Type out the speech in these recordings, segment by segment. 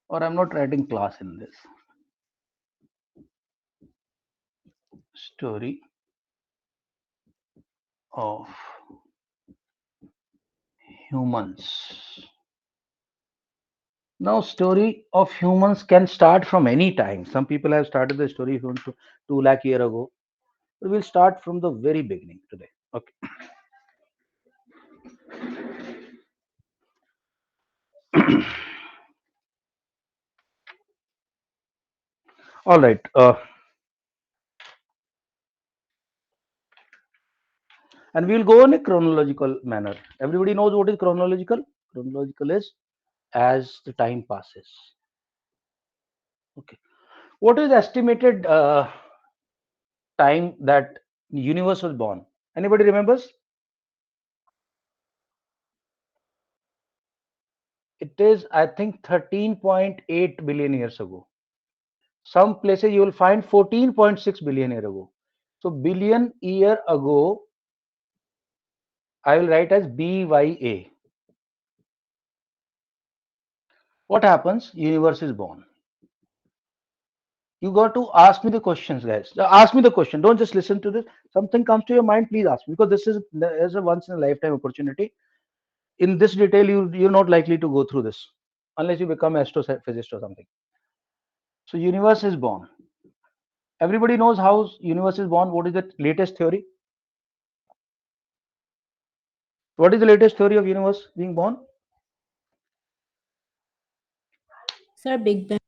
or I'm not writing class in this. Story of humans. Now, story of humans can start from any time. Some people have started the story from 2 lakh year ago. But we'll start from the very beginning today. Okay. All right. And we'll go in a chronological manner. Everybody knows what is chronological. Chronological is as the time passes. Okay. What is estimated time that universe was born? Anybody remembers? It is, I think, 13.8 billion years ago. Some places you will find 14.6 billion year ago. So billion year ago, I will write as BYA. What happens? Universe is born. You got to ask me the questions, guys. Ask me the question. Don't just listen to this. Something comes to your mind, please ask me, because this is a once in a lifetime opportunity. In this detail, you're not likely to go through this unless you become astrophysicist or something. So universe is born. Everybody knows how universe is born. What is the latest theory? What is the latest theory of universe being born? Sir, Big Bang.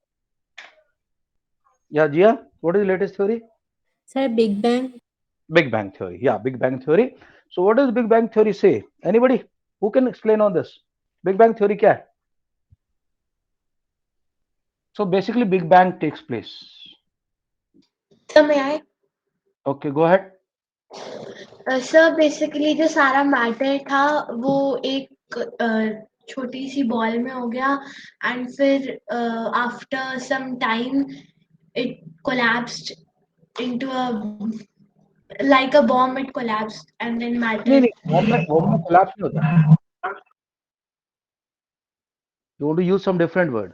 Yeah, Jia. What is the latest theory? Sir, Big Bang. Big Bang theory. Yeah, Big Bang theory. So what does Big Bang theory say? Anybody who can explain on this? Big Bang theory क्या है? So basically, Big Bang takes place. Sir मैं आए Okay, go ahead. Sir basically जो सारा matter था वो एक छोटी सी बॉल में हो गया एंड फिर after some time it collapsed into a like a bomb it collapsed and then matter नहीं नहीं, बॉम्ब में कोलैप्स नहीं होता. You want to use some different word.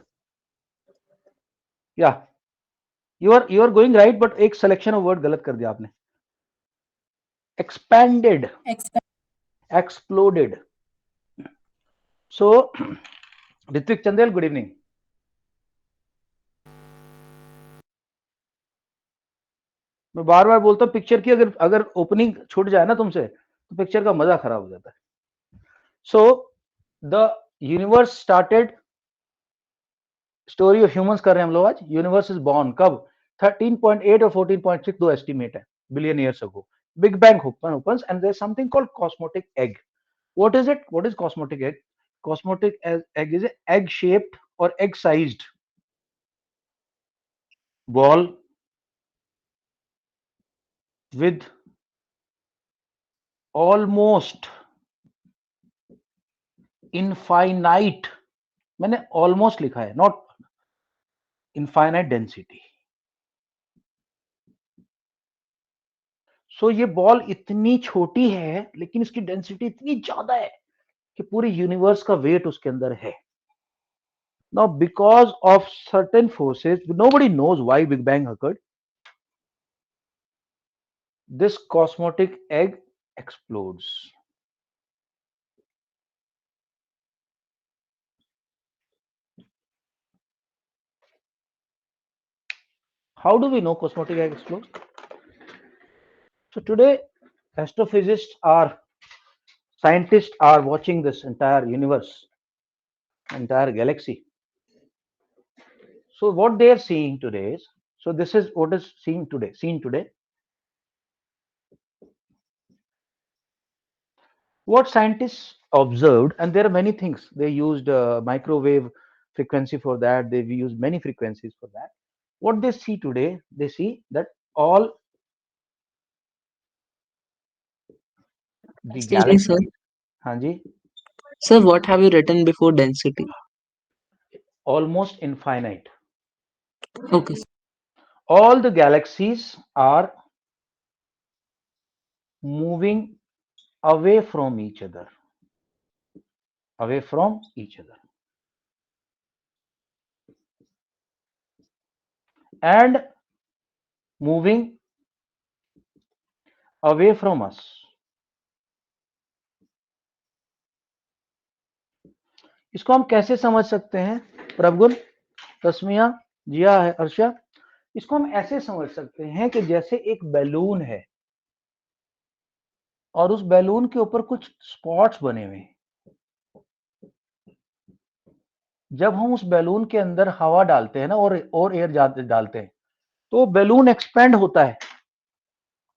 Yeah, you are going right, but एक selection of word गलत कर दिया आपने. Expanded, Expand. exploded. So, Ritvik Chandel, good evening. मैं बार बार बोलता हूँ पिक्चर की अगर अगर ओपनिंग छूट जाए ना तुमसे तो पिक्चर का मजा खराब हो जाता है. So the universe started. Story of humans कर रहे हैं हम लोग आज. यूनिवर्स इज बॉर्न कब? 13.8 और 14.6 दो एस्टिमेट है billion years ago. Big bang opens and there's something called cosmotic egg. What is it? What is cosmotic egg? Cosmotic egg is an egg shaped or egg sized ball with almost infinite, मैंने almost लिखा है, not infinite density. सो ये ball इतनी छोटी है लेकिन इसकी density इतनी ज्यादा है कि पूरे यूनिवर्स का वेट उसके अंदर है. Now because of certain forces, nobody knows why Big Bang occurred, this cosmotic egg explodes. How do we know cosmotic egg explodes? So today astrophysicists are scientists are watching this entire universe, entire galaxy. So what they are seeing today is, so this is what is seen today. What scientists observed, and there are many things. They used microwave frequency for that. They've used many frequencies for that. What they see today, they see that all the Excuse me, sir. galaxies, Hanji, Sir, what have you written before density? almost infinite. Okay. All the galaxies are moving away from each other, away from each other. and moving away from us. इसको हम कैसे समझ सकते हैं प्रभुगुण, तस्मिया, जिया है, अर्षा? इसको हम ऐसे समझ सकते हैं कि जैसे एक बैलून है और उस बैलून के ऊपर कुछ स्पॉट्स बने हुए हैं। जब हम उस बैलून के अंदर हवा डालते हैं ना और एयर डालते हैं तो बैलून एक्सपेंड होता है,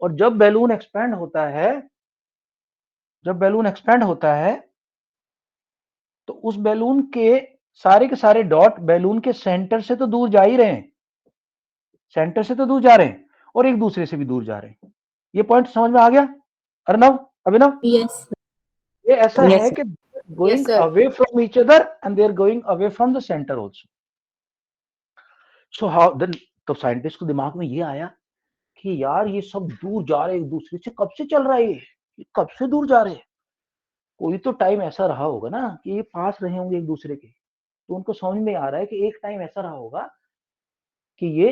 और जब बैलून एक्सपेंड होता है, तो उस बैलून के सारे डॉट बैलून के सेंटर से तो दूर जा ही रहे हैं, सेंटर से तो दूर जा रहे हैं और एक दूसरे से भी दूर जा रहे हैं। ये पॉइंट समझ में आ गया अर्नव, अभिनव? Yes. ये ऐसा Yes, है sir. कि going away from each other and they are going away from the centre also. So how then, तो साइंटिस्ट को दिमाग में ये आया कि यार ये सब दूर जा रहे हैं एक दूसरे से, कब से चल रहा है ये कब से दूर जा रहे हैं? कोई तो टाइम ऐसा रहा होगा ना कि ये पास रहे होंगे एक दूसरे के। तो उनको समझ में आ रहा है कि एक टाइम ऐसा रहा होगा कि ये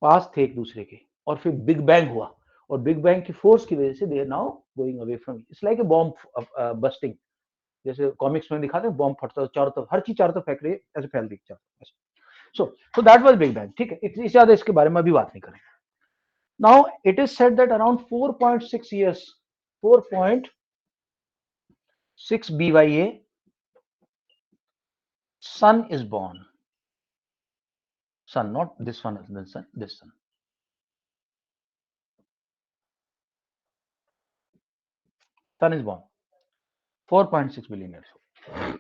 पास थे एक दूसरे के, और फिर बिग बैंग हुआ, और बिग बैंग की फोर्स की वजह से they are now going away from. It's like a bomb busting, जैसे कॉमिक्स में दिखाते हैं बॉम्ब फटता है चारों तरफ, हर चीज चारों तरफ फेंक रही है, ऐसे फैल रही है। So that was big bang, ठीक है, इससे ज्यादा इसके बारे में अभी बात नहीं करेंगे। Now it is said that around 4.6 years, 4.6 BYA, sun is born. Sun, not this one, the sun, this sun. Sun is born 4.6 billion years ago.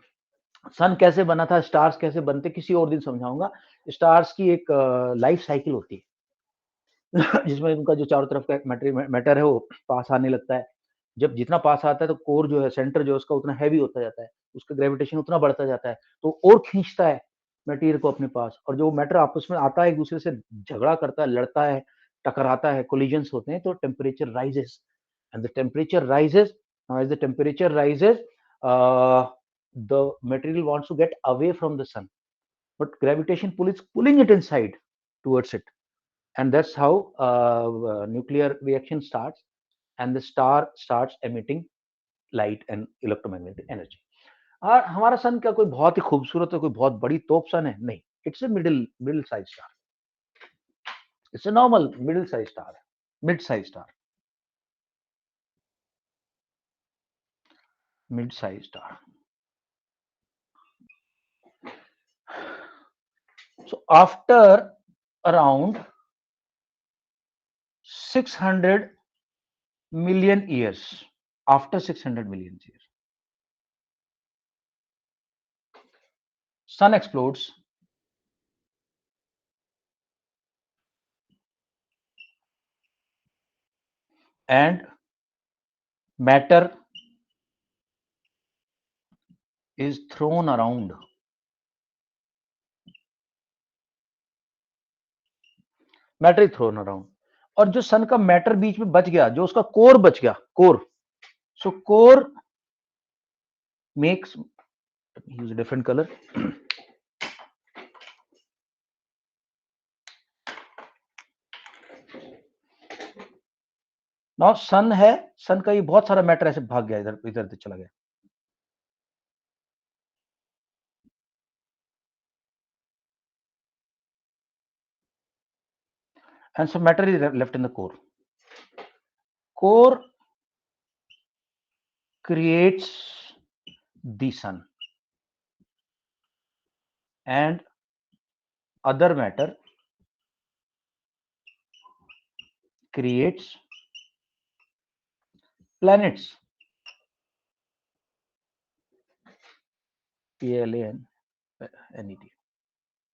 सन कैसे बना था, स्टार्स कैसे बनते, किसी और दिन समझाऊंगा। स्टार्स की एक लाइफ साइकिल होती है जिसमें उनका जो चारों तरफ का मैटर है वो पास आने लगता है। जब जितना पास आता है तो कोर जो है, सेंटर जो है उसका उतना हैवी होता जाता है, उसका ग्रेविटेशन उतना बढ़ता जाता है, तो और खींचता है मटेरियल को अपने पास। और जो मैटर आपस में आता है, एक दूसरे से झगड़ा करता है, लड़ता है, टकराता है, कोलिजन्स होते हैं, तो temperature rises, and the temperature rises, as the temperature rises the material wants to get away from the sun, but gravitation pull is pulling it inside towards it, and that's how nuclear reaction starts, and the star starts emitting light and electromagnetic energy. और हमारा सन क्या कोई बहुत ही खूबसूरत है, कोई बहुत बड़ी तोप सन है? नहीं, it's a middle size star, it's a normal middle size star, mid size star, mid size star. So after around 600 million years, after 600 million years, sun explodes, and matter is thrown around. Matter is throne around, और जो सन का matter बीच में बच गया, जो उसका core बच गया, core, so core makes, use a different colour, now sun है, सन का ये बहुत सारा मैटर ऐसे भाग गया, इधर इधर चला गया, and some matter is left in the core. Core creates the sun, and other matter creates planets, PLANET,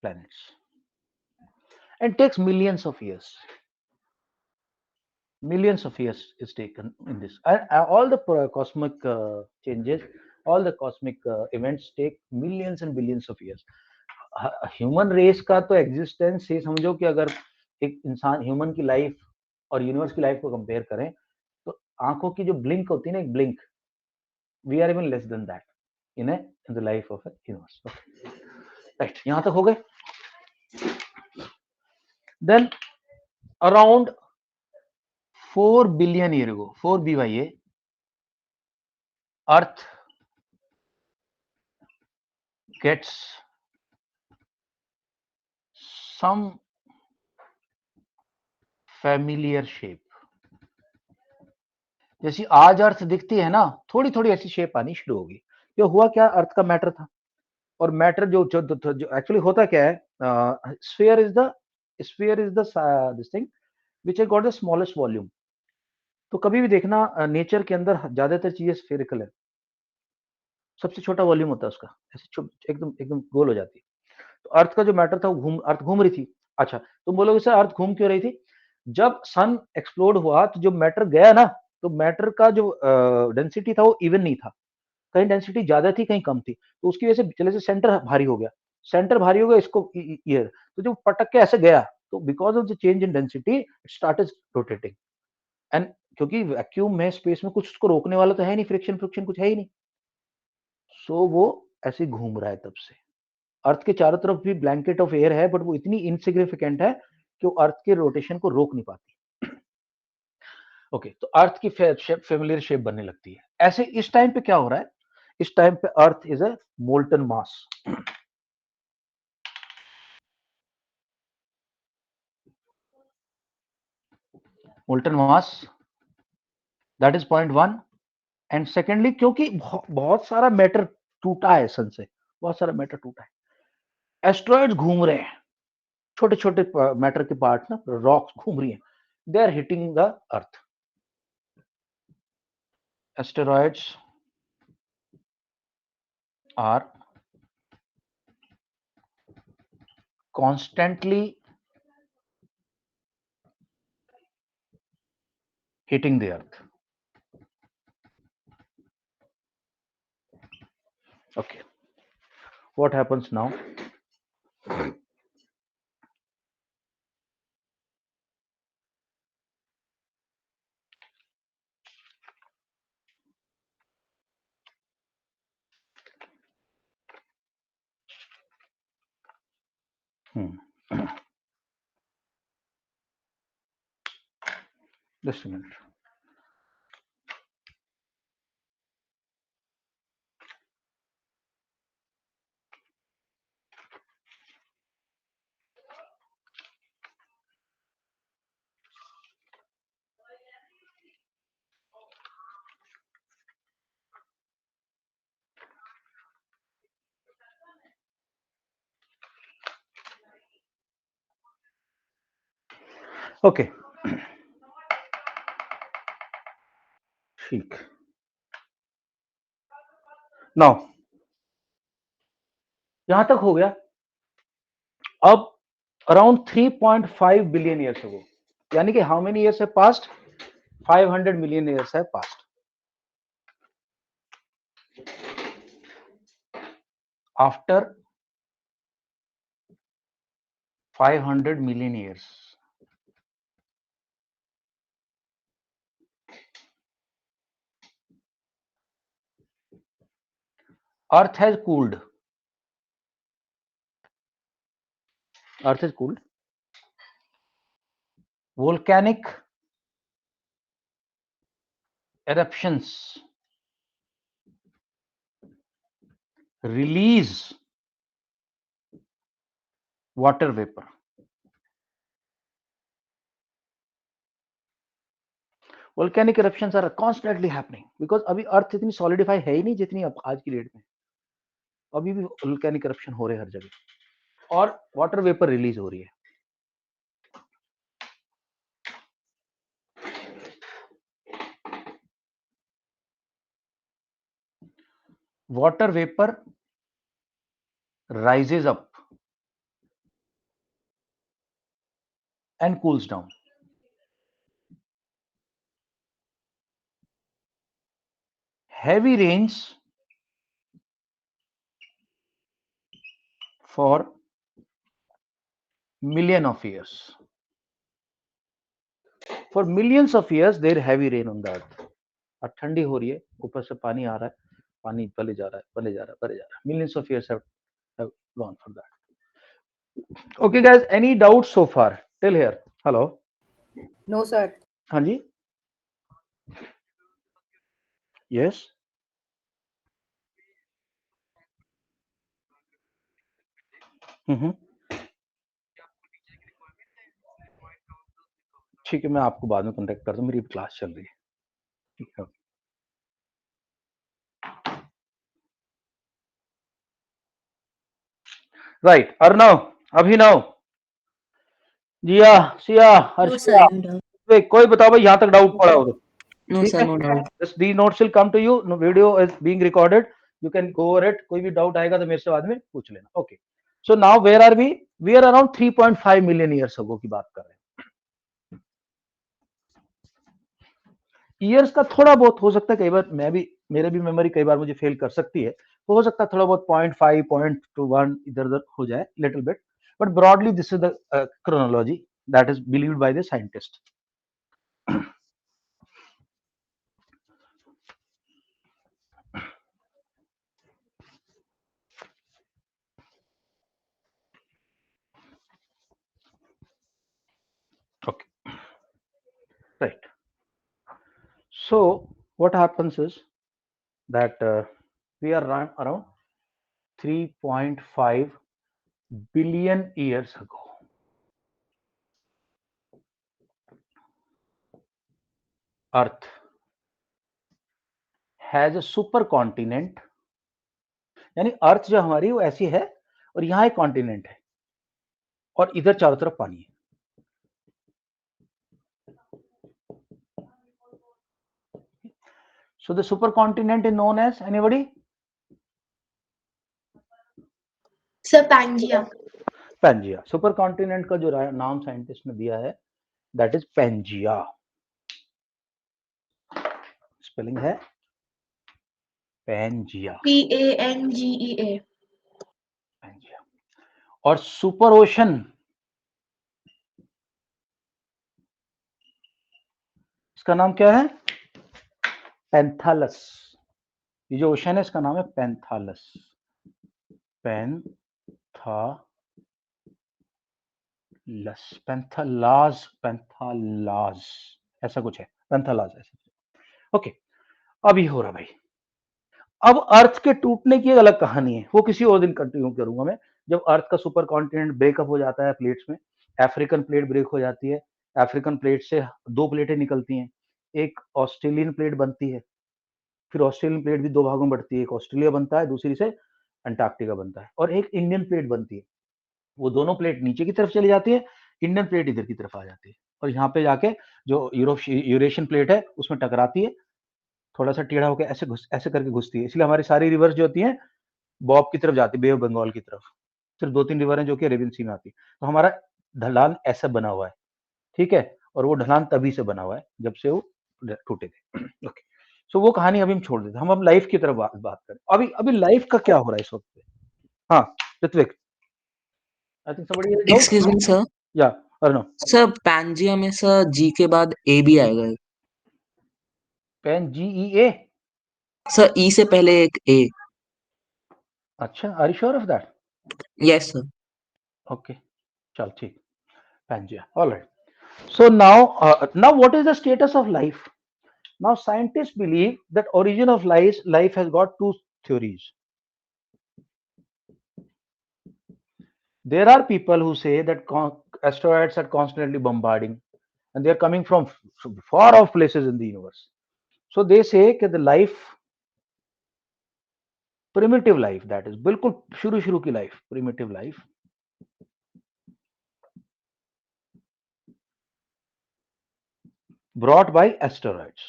planets, and takes millions of years is taken in this, and all the cosmic changes, all the cosmic events take millions and billions of years. Human race का तो existence ये समझो कि अगर एक इंसान, human की life और यूनिवर्स की लाइफ को कंपेयर करें, तो आंखों की जो ब्लिंक होती है ना, एक blink, we are even less than that in the life of universe. Right, यहां तक हो गए? Then around 4 billion year ago, 4 BYA, Earth gets some familiar shape. जैसी आज अर्थ दिखती है ना, थोड़ी थोड़ी ऐसी शेप आनी शुरू होगी. ये हुआ क्या, अर्थ का मैटर था, और मैटर जो एक्चुअली होता क्या है, sphere is the this thing which has got the smallest volume. तो कभी भी देखना नेचर के अंदर ज्यादातर चीजें स्फेरिकल है, सबसे छोटा वॉल्यूम होता है उसका, ऐसे एकदम एकदम गोल हो जाती है. तो अर्थ का जो मैटर था वो अर्थ घूम रही थी. अच्छा, तुम बोलोगे सर अर्थ घूम क्यों रही थी? जब सन एक्सप्लोड हुआ तो जो मैटर गया ना, तो मैटर का जो डेंसिटी था वो इवन नहीं था, कहीं डेंसिटी ज्यादा थी कहीं कम थी. तो उसकी वजह से चले से सेंटर भारी हो गया, सेंटर भारी हो गया इसको ईयर, तो जो पटक के ऐसे गया, तो because of the change in density it started rotating. And क्योंकि वैक्यूम में स्पेस में कुछ उसको रोकने वाला तो है नहीं, फ्रिक्शन फ्रिक्शन कुछ है ही नहीं, सो वो ऐसे घूम रहा है तब से. अर्थ के चारों तरफ भी ब्लैंकेट ऑफ एयर है, बट वो इतनी इनसिग्निफिकेंट है कि वो अर्थ के रोटेशन को रोक नहीं पाती. ओके, तो अर्थ की फेमिलियर शेप बनने लगती है. ऐसे इस टाइम पे क्या हो रहा है, इस टाइम पे earth is a molten mass. Molten mass, that is point one. And secondly, क्योंकि बहुत सारा मैटर टूटा है सन से, बहुत सारा मैटर टूटा है, एस्ट्रॉइड्स घूम रहे हैं, छोटे छोटे मैटर के पार्ट ना, रॉक्स घूम रही हैं, they are hitting the earth. Asteroids are constantly hitting the earth. Okay, what happens now? Just a minute. Okay. ठीक. Now, यहां तक हो गया. अब अराउंड 3.5 बिलियन ईयर्स अगो, यानी कि how many years have passed? 500 million years have passed. After 500 million years, Earth has cooled. Earth is cooled. Volcanic eruptions release water vapor. Volcanic eruptions are constantly happening because अभी अर्थ इतनी solidify है ही नहीं जितनी अब आज की डेट में. अभी भी वोल्केनिक eruption हो रहे हैं हर जगह, और वाटर वेपर रिलीज हो रही है. Water vapour rises up and cools down. Heavy rains for million of years. For millions of years there heavy rain on the earth. और ठंडी हो रही है, ऊपर से पानी आ रहा है, पानी पले जा रहा है, पले जा रहा है, पले जा रहा है. Millions of years have gone for that. Okay guys, any doubts so far? Till here, hello, No, sir. हाँ जी, यस, ठीक है, मैं आपको बाद में कॉन्टेक्ट करता हूँ, मेरी क्लास चल रही है, ठीक है। Right, Arnav, Abhinav, Jiya, Siya, No, sir, Harshiya, I'm done. कोई बताओ भाई यहाँ तक डाउट पड़ा हो तो, No, ठीक sir, है, no doubt. these notes will come to you, no, video is being recorded, you can go over it, कोई भी डाउट आएगा तो मेरे से बाद में पूछ लेना, okay. So now where are we are around 3.5 million years ago की बात कर रहे हैं। ईयर्स का थोड़ा बहुत हो सकता है, कई बार मेरे भी मेमोरी कई बार मुझे फेल कर सकती है, तो हो सकता है थोड़ा बहुत 0.5 0.21 इधर उधर हो जाए, little bit, but broadly this is the chronology that is believed by the scientist. Okay, right. So what happens is that we are around 3.5 billion years ago. Earth has a supercontinent, यानी अर्थ जो हमारी वो ऐसी है और यहाँ एक continent है और इधर चारों तरफ पानी है। So the supercontinent is known as, anybody? Sir, Pangea. Pangea. Supercontinent का जो नाम साइंटिस्ट ने दिया है, that is Pangea. स्पेलिंग है Pangea. Pangea. Pangea. और सुपर ओशन, इसका नाम क्या है? पेंथालस। ये जो ओशन है इसका नाम है पेंथालस। पेंथालाज ऐसा कुछ है, पेंथालाज ऐसा। ओके, अभी हो रहा भाई। अब अर्थ के टूटने की एक अलग कहानी है, वो किसी और दिन कंटिन्यू करूंगा मैं। जब अर्थ का सुपर कॉन्टिनेंट ब्रेकअप हो जाता है प्लेट्स में, अफ्रीकन प्लेट ब्रेक हो जाती है, अफ्रीकन प्लेट से दो प्लेटें निकलती हैं, एक ऑस्ट्रेलियन प्लेट बनती है, फिर ऑस्ट्रेलियन प्लेट भी दो भागों में बढ़ती है, एक ऑस्ट्रेलिया बनता है, दूसरी से अंटार्कटिका बनता है, और एक इंडियन प्लेट बनती है। वो दोनों प्लेट नीचे की तरफ चली जाती है, इंडियन प्लेट इधर की तरफ आ जाती है, और यहाँ पे जाके जो यूरेशियन प्लेट है उसमें टकराती है, थोड़ा सा टेढ़ा होकर ऐसे करके घुसती है। इसलिए हमारी सारी रिवर्स जो होती हैं बॉब की तरफ जाती है, बे ऑफ बंगाल की तरफ। सिर्फ 2-3 रिवर हैं जो कि अरेबियन सी में आती है। तो हमारा ढलान ऐसा बना हुआ है, ठीक है, और वो ढलान तभी से बना हुआ है जब से वो टूटे थे। ओके, सो वो कहानी अभी हम छोड़ देते हैं, हम अब लाइफ की तरफ बात करें। अभी लाइफ का क्या हो रहा है इस वक्त पे? हाँ, Ritvik, I think somebody has a doubt? Excuse me, sir. या अर्णव? Sir, Pangea में sir G के बाद A भी आएगा। Pangea? Sir, E से पहले एक A. अच्छा, are you sure of that? Yes, sir. Okay, चल ठीक, Pangea, all right. So now what is the status of life? Now scientists believe that origin of life has got two theories. There are people who say that asteroids are constantly bombarding and they are coming from far off places in the universe. So they say that the life, primitive life, that is बिल्कुल शुरू की life, primitive life, brought by asteroids.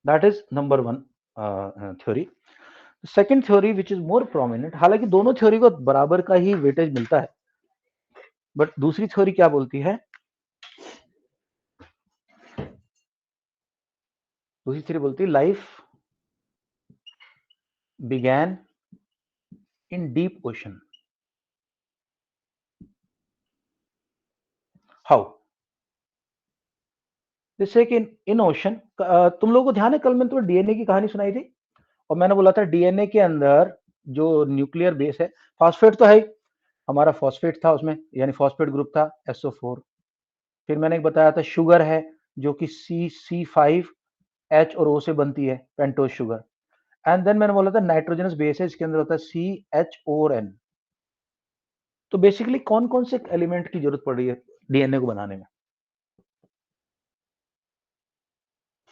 That is number one theory. The second theory which is more prominent, हालांकि दोनों theory को बराबर का ही weightage मिलता है, बट दूसरी थ्योरी क्या बोलती है? दूसरी थ्योरी बोलती है life began in deep ocean. How? जैसे कि इन ओशन, तुम लोगों को ध्यान है कल मैंने तुम्हें डीएनए की कहानी सुनाई थी और मैंने बोला था डीएनए के अंदर जो न्यूक्लियर बेस है, फास्फेट तो है ही, हमारा फॉस्फेट था उसमें, यानी फॉस्फेट ग्रुप था SO4। फिर मैंने एक बताया था शुगर है जो कि C5H और O से बनती है, पेंटोज शुगर। एंड देन मैंने बोला था नाइट्रोजनस बेस है, इसके अंदर होता है CH और N। तो बेसिकली कौन कौन से एलिमेंट की जरूरत पड़ रही है डीएनए को बनाने में?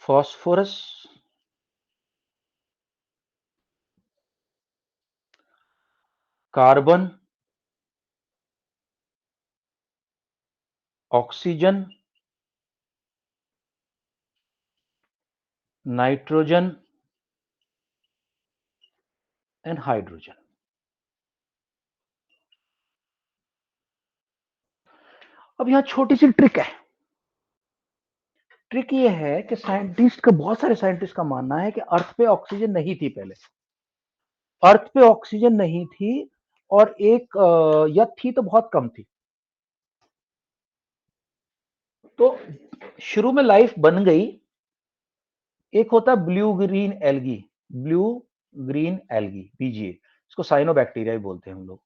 Phosphorus, carbon, oxygen, nitrogen and hydrogen. अब यहां छोटी सी ट्रिक है। ट्रिक ये है कि साइंटिस्ट का, बहुत सारे साइंटिस्ट का मानना है कि अर्थ पे ऑक्सीजन नहीं थी पहले। अर्थ पे ऑक्सीजन नहीं थी, और एक या थी तो बहुत कम थी। तो शुरू में लाइफ बन गई। एक होता है blue green algae, blue green algae, BGA, इसको साइनोबैक्टीरिया भी बोलते हैं हम लोग।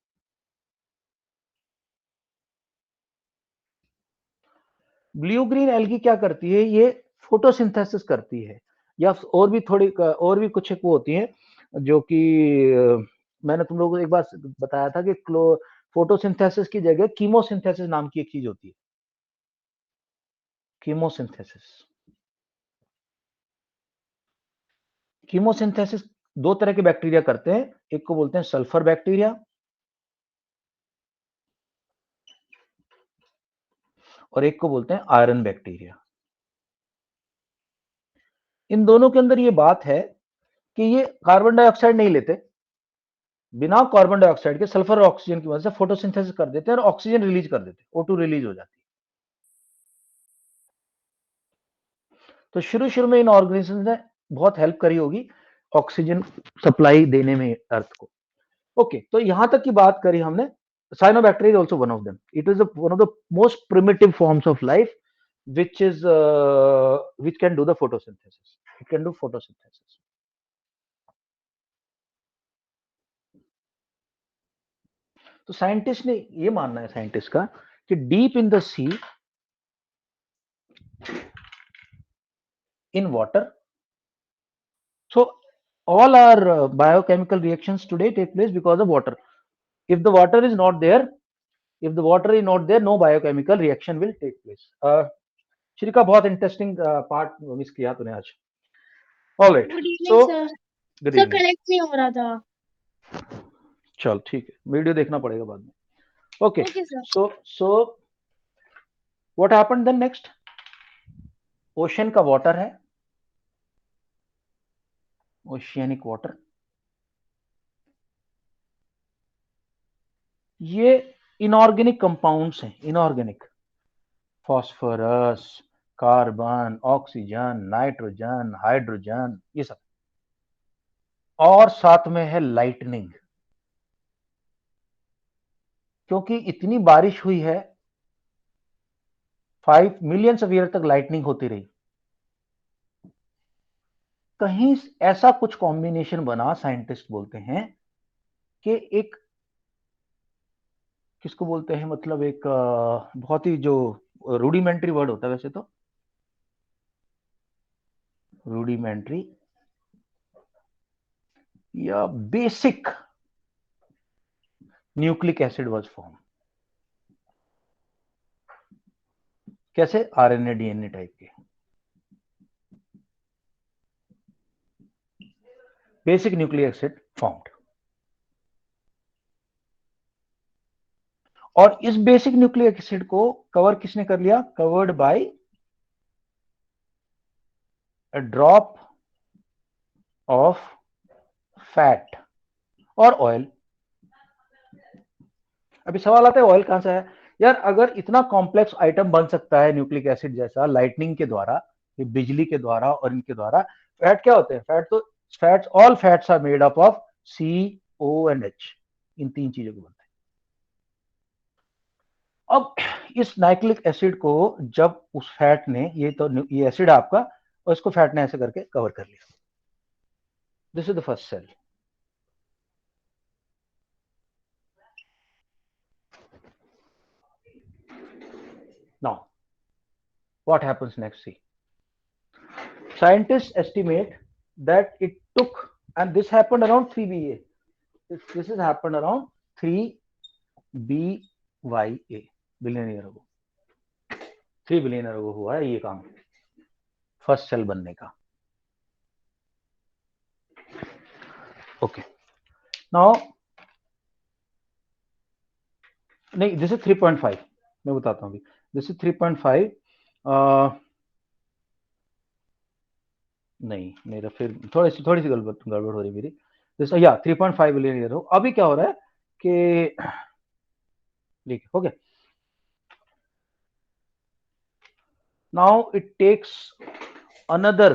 ब्लू ग्रीन एल्गी क्या करती है? ये फोटोसिंथेसिस करती है, या और भी थोड़ी और भी कुछ एक वो होती है जो कि मैंने तुम लोगों को एक बार बताया था कि फोटोसिंथेसिस की जगह कीमोसिंथेसिस नाम की एक चीज होती है। कीमोसिंथेसिस, कीमोसिंथेसिस दो तरह के बैक्टीरिया करते हैं, एक को बोलते हैं सल्फर बैक्टीरिया और एक को बोलते हैं आयरन बैक्टीरिया। इन दोनों के अंदर ये बात है कि ये कार्बन डाइऑक्साइड नहीं लेते, बिना कार्बन डाइऑक्साइड के सल्फर और ऑक्सीजन की वजह से फोटोसिंथेसिस कर देते हैं और ऑक्सीजन रिलीज कर देते हैं, O2 रिलीज हो जाती है। तो शुरू में इन ऑर्गेनिज्म ने बहुत हेल्प करी होगी ऑक्सीजन सप्लाई देने में अर्थ को। ओके, तो यहां तक की बात करी हमने। Cyanobacteria is also one of them. It is one of the most primitive forms of life which can do the photosynthesis. It can do photosynthesis. तो साइंटिस्ट ने ये मानना है, साइंटिस्ट का, कि deep in the sea, in water, so all our biochemical reactions today take place because of water. If the water is not there, no biochemical reaction will take place. श्रीका, बहुत interesting part miss किया तूने आज। All right, good so evening sir. Good sir evening. Connect नहीं हो रहा था। चल ठीक है, वीडियो देखना पड़ेगा बाद में। Okay, okay sir. So what happened then next? Ocean का वाटर है, ओशियनिक वाटर, ये इनऑर्गेनिक कंपाउंड्स हैं, inorganic, phosphorus, carbon, oxygen, nitrogen, hydrogen, ये सब, और साथ में है लाइटनिंग। क्योंकि इतनी बारिश हुई है, 5 मिलियन ईयर तक लाइटनिंग होती रही। कहीं ऐसा कुछ कॉम्बिनेशन बना, साइंटिस्ट बोलते हैं कि एक, किसको बोलते हैं, मतलब एक बहुत ही जो रूडिमेंट्री वर्ड होता है वैसे तो, रूडिमेंट्री या basic nucleic acid was form. कैसे? आरएनए डीएनए टाइप के बेसिक न्यूक्लिक एसिड फॉर्म्ड। और इस बेसिक न्यूक्लिक एसिड को कवर किसने कर लिया? Covered by a drop of fat और ऑयल। अभी सवाल आता है ऑयल कहां से है? यार, अगर इतना कॉम्प्लेक्स आइटम बन सकता है न्यूक्लिक एसिड जैसा लाइटनिंग के द्वारा, बिजली के द्वारा और इनके द्वारा, फैट क्या होते हैं? Fats, all fats are made up of CO and H, इन तीन चीजों के बनते हैं। अब इस नाइट्रिक एसिड को जब उस फैट ने, ये एसिड आपका, और इसको फैट ने ऐसे करके कवर कर लिया। This is the first cell. Now, what happens next? See, scientists estimate that it took, and this happened around 3 BA. This has happened around 3 BYA, billion year ago. 3 billion year अगो हुआ है ये काम, first cell बनने का. Okay, now नहीं, this is 3.5, मैं बताता हूँ अभी. This is 3.5. नहीं, मेरा फिर थोड़ी सी गड़बड़ हो रही है मेरी. दिस या 3.5 बिलियन ईयर हो. अभी क्या हो रहा है कि ठीक है, okay. Now it takes another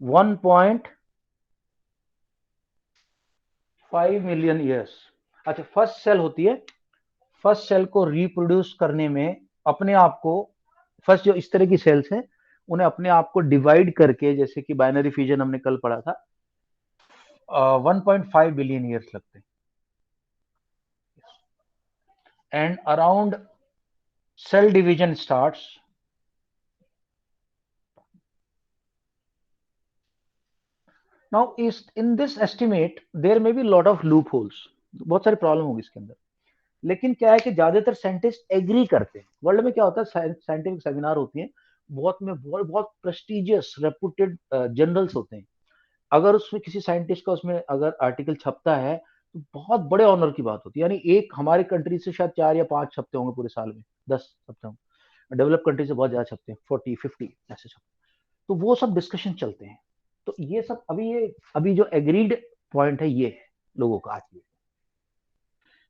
1.5 million years. अच्छा, फर्स्ट सेल होती है, फर्स्ट सेल को रिप्रोड्यूस करने में अपने आप को, फर्स्ट जो इस तरह की सेल्स हैं उन्हें अपने आप को डिवाइड करके, जैसे कि बाइनरी फ्यूजन हमने कल पढ़ा था, 1.5 बिलियन ईयर्स लगते हैं. And around cell division starts. Now is in this estimate there may be lot of loopholes. बहुत सारी प्रॉब्लम होगी इसके अंदर, लेकिन क्या है कि ज्यादातर साइंटिस्ट एग्री करते हैं. वर्ल्ड में क्या होता है, साइंटिफिक सेमिनार होती हैं, बहुत प्रेस्टिजियस रेपुटेड जर्नल्स होते हैं. अगर उसमें किसी साइंटिस्ट का उसमें अगर आर्टिकल छपता है तो बहुत बड़े ऑनर की बात होती है. यानी एक हमारे कंट्री से शायद 4 या 5 छपते होंगे पूरे साल में, 10 छपते होंगे. डेवलप कंट्री से बहुत ज्यादा छपते हैं, 40 50 ऐसे छपते हैं. तो वो सब डिस्कशन चलते हैं. तो ये सब अभी जो एग्रीड पॉइंट है ये है लोगों का आज.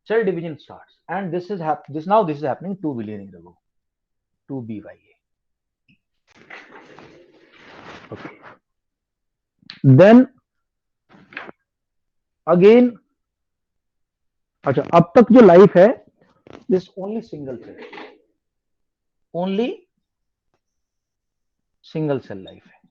Cell division starts and this is happening 2 billion year ago, 2 BYA. Okay, then again, अच्छा, अब तक जो लाइफ है this only single cell life है.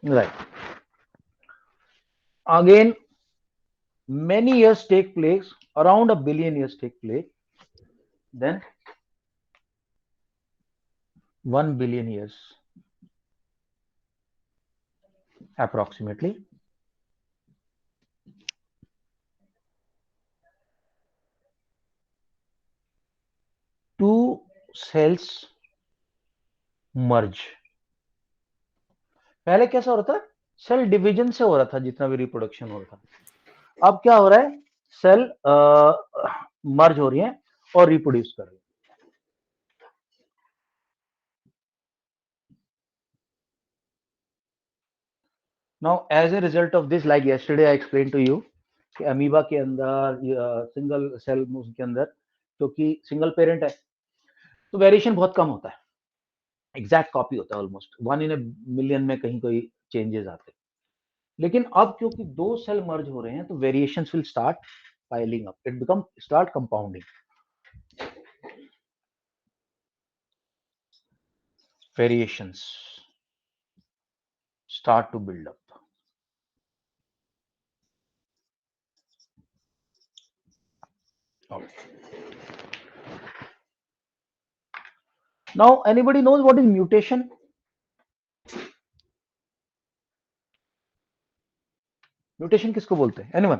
Right. Again, many years take place, around a billion years take place. Then 1 billion years approximately. Two cells merge. पहले कैसा हो रहा था, सेल डिवीजन से हो रहा था जितना भी रिप्रोडक्शन हो रहा था. अब क्या हो रहा है, सेल मर्ज हो रही है और रिप्रोड्यूस कर रही है. Now as a result of this, like yesterday I explain to you कि अमीबा के अंदर सिंगल सेल के अंदर, क्योंकि सिंगल पेरेंट है तो वेरिएशन बहुत कम होता है, एग्जैक्ट कॉपी होता है, ऑलमोस्ट 1 in a million में कहीं कोई चेंजेस आते हैं. लेकिन अब क्योंकि 2 सेल मर्ज हो रहे हैं तो variations will start piling up, it become start compounding, variations start to build up. Okay. Now anybody knows what is mutation? Mutation किसको बोलते हैं, एनीवन?